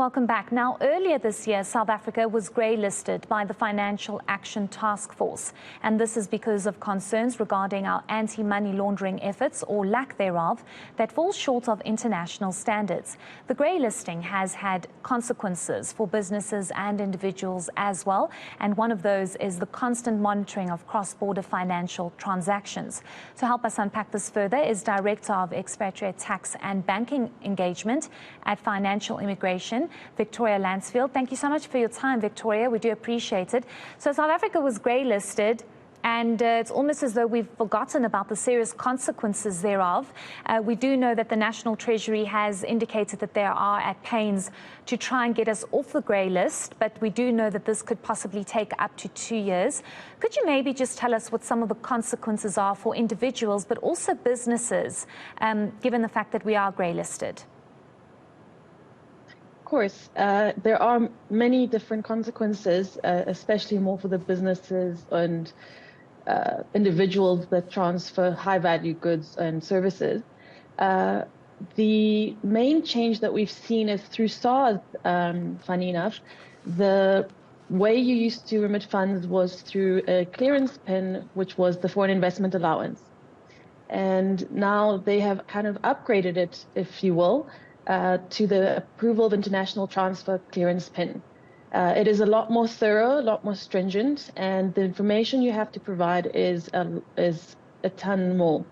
Welcome back. Now, earlier this year, South Africa was greylisted by the Financial Action Task Force, and this is because of concerns regarding our anti-money laundering efforts, or lack thereof, that fall short of international standards. The greylisting has had consequences for businesses and individuals as well, and one of those is the constant monitoring of cross-border financial transactions. To help us unpack this further is Director of Expatriate Tax and Banking Engagement at Financial Emigration, Victoria Lancefield. Thank you so much for your time, Victoria. We do appreciate it. So South Africa was greylisted, and it's almost as though we've forgotten about the serious consequences thereof. We do know that the National Treasury has indicated that they are at pains to try and get us off the grey list, but we do know that this could possibly take up to 2 years. Could you maybe just tell us what some of the consequences are for individuals, but also businesses, given the fact that we are greylisted? Of course, there are many different consequences, especially more for the businesses and individuals that transfer high-value goods and services. The main change that we've seen is through SARS, funny enough. The way you used to remit funds was through a clearance PIN, which was the foreign investment allowance. And now they have kind of upgraded it, if you will, to the approval of international transfer clearance PIN. It is a lot more thorough, a lot more stringent, and the information you have to provide is a ton more.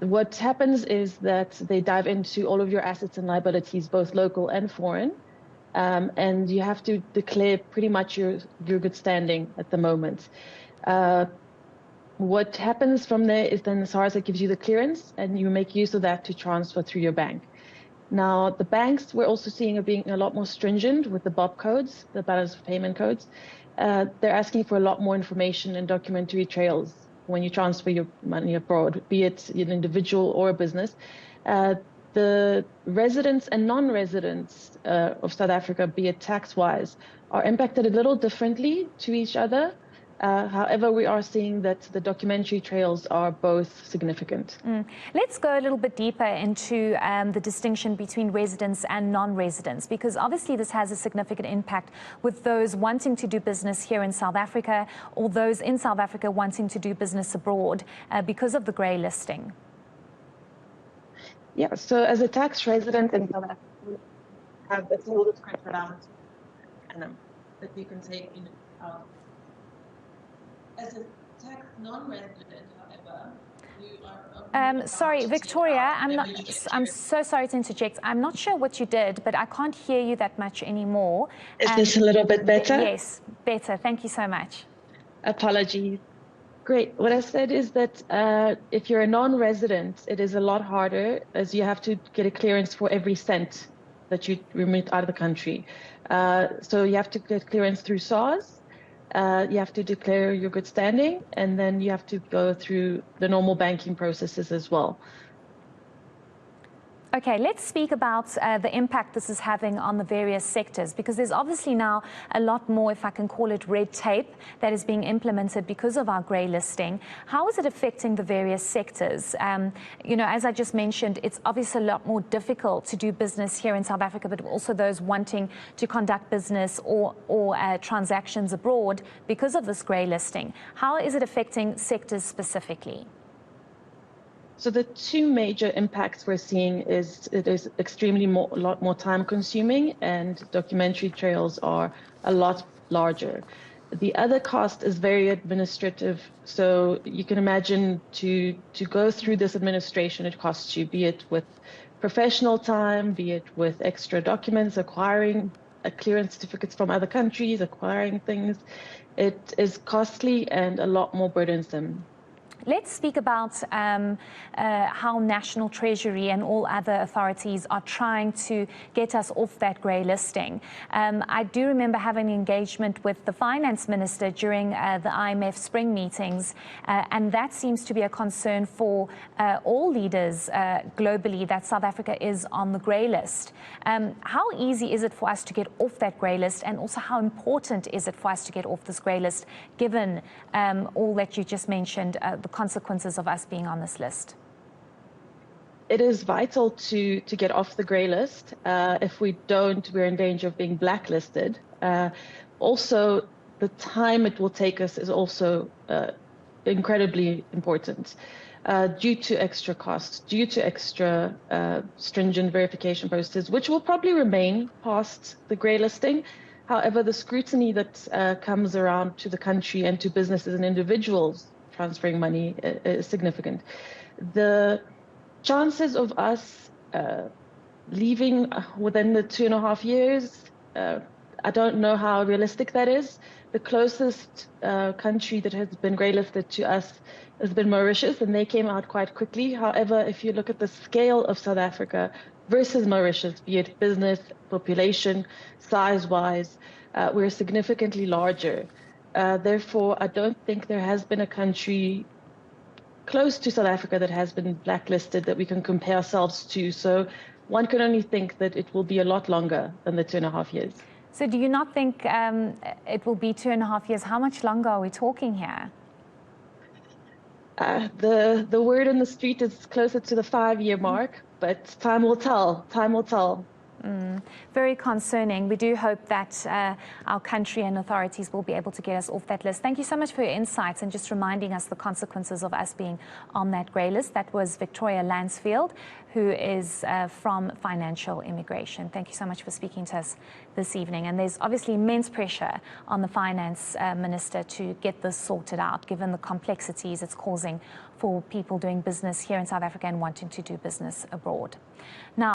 What happens is that they dive into all of your assets and liabilities, both local and foreign, and you have to declare pretty much your good standing at the moment. What happens from there is then SARS gives you the clearance, and you make use of that to transfer through your bank. Now, the banks we're also seeing are being a lot more stringent with the BOP codes, the balance of payment codes. They're asking for a lot more information and documentary trails when you transfer your money abroad, be it an individual or a business. The residents and non-residents of South Africa, be it tax-wise, are impacted a little differently to each other. However, we are seeing that the documentary trails are both significant. Let's go a little bit deeper into the distinction between residents and non-residents, because obviously this has a significant impact with those wanting to do business here in South Africa, or those in South Africa wanting to do business abroad because of the grey listing. Yeah, so as a tax resident in South Africa, you have a single discrete allowance that you can take in out. As a tax non-resident, however, you are... sorry, Victoria, I'm so sorry to interject. I'm not sure what you did, but I can't hear you that much anymore. Is this a little bit better? Yes, better. Thank you so much. Apologies. Great. What I said is that if you're a non-resident, it is a lot harder, as you have to get a clearance for every cent that you remit out of the country. So you have to get clearance through SARS. You have to declare your good standing, and then you have to go through the normal banking processes as well. Okay, let's speak about the impact this is having on the various sectors, because there's obviously now a lot more, if I can call it, red tape that is being implemented because of our grey listing. How is it affecting the various sectors? You know, as I just mentioned, it's obviously a lot more difficult to do business here in South Africa, but also those wanting to conduct business or transactions abroad because of this grey listing. How is it affecting sectors specifically? So the two major impacts we're seeing is it is extremely a lot more time consuming, and documentary trails are a lot larger. The other cost is very administrative. So you can imagine to go through this administration, it costs you, be it with professional time, be it with extra documents, acquiring clearance certificates from other countries, acquiring things. It is costly and a lot more burdensome. Let's speak about how National Treasury and all other authorities are trying to get us off that grey listing. I do remember having engagement with the finance minister during the IMF spring meetings, and that seems to be a concern for all leaders globally, that South Africa is on the grey list. How easy is it for us to get off that grey list, and also how important is it for us to get off this grey list, given all that you just mentioned, the consequences of us being on this list? it is vital to get off the grey list. If we don't, we're in danger of being blacklisted. Also, the time it will take us is also incredibly important due to extra costs, due to extra stringent verification processes, which will probably remain past the grey listing. However, the scrutiny that comes around to the country and to businesses and individuals transferring money is significant. The chances of us leaving within the 2.5 years, I don't know how realistic that is. The closest country that has been greylisted to us has been Mauritius, and they came out quite quickly. However, if you look at the scale of South Africa versus Mauritius, be it business, population, size-wise, we're significantly larger. Therefore, I don't think there has been a country close to South Africa that has been blacklisted that we can compare ourselves to. So one can only think that it will be a lot longer than the 2.5 years. So do you not think it will be 2.5 years? How much longer are we talking here? The word on the street is closer to the 5-year mark, but time will tell. Time will tell. Very concerning. We do hope that our country and authorities will be able to get us off that list. Thank you so much for your insights and just reminding us the consequences of us being on that grey list. That was Victoria Lancefield, who is from Financial Emigration. Thank you so much for speaking to us this evening. And there's obviously immense pressure on the finance minister to get this sorted out, given the complexities it's causing for people doing business here in South Africa and wanting to do business abroad. Now,